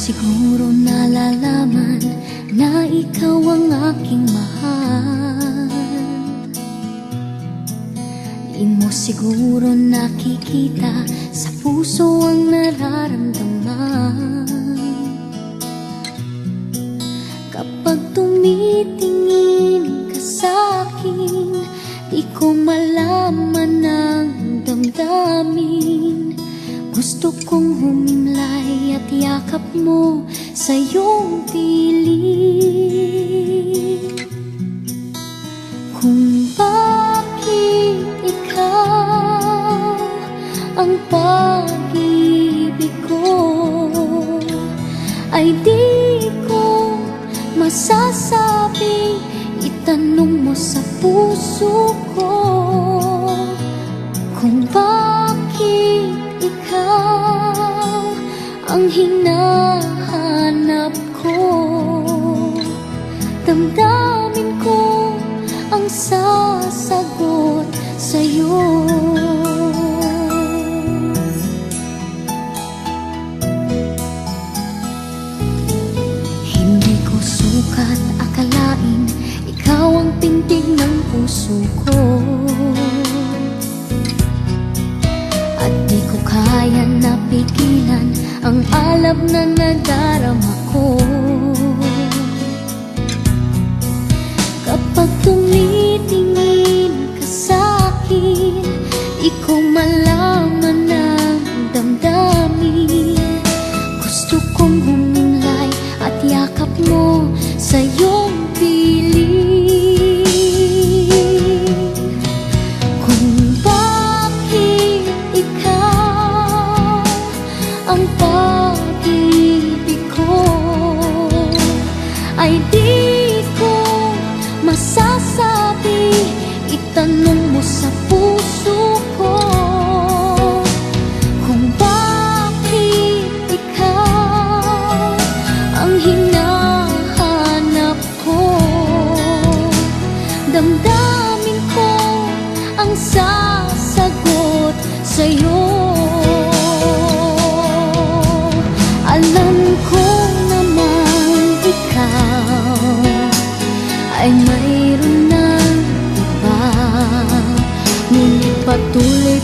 siguro nalalaman na ikaw ang aking mahal. Di mo siguro nakikita sa puso ang nararamdaman. Kapag tumitingin ka sa'kin, di ko malaman ang damdamin. Gusto kong humimlay at yakap mo sa iyong piling. Kung bakit ikaw ang pag-ibig ko, ay di ko masasabi. Itanong mo sa puso ko kung bakit ikaw ang hinahanap ko. Damdamin ko ang sasagot sa'yo. Hindi ko sukat akalain ikaw ang pintig ng puso ko, at di ko kaya napigilan ang alab na nadarama ko. Kapag tumitingin ka sa'kin, di ko malaman ang damdamin. Gusto kong humimlay at yakap mo sa iyong piling. Kung bakit ikaw ang pag-ibig ko, ay di ko masasabi. Itanong mo sa puso ko kung bakit ikaw ang hinahanap ko. Damdamin ko ang sasagot sa'yo. Alam ko naman ikaw ay mayroon ng iba, ngunit patuloy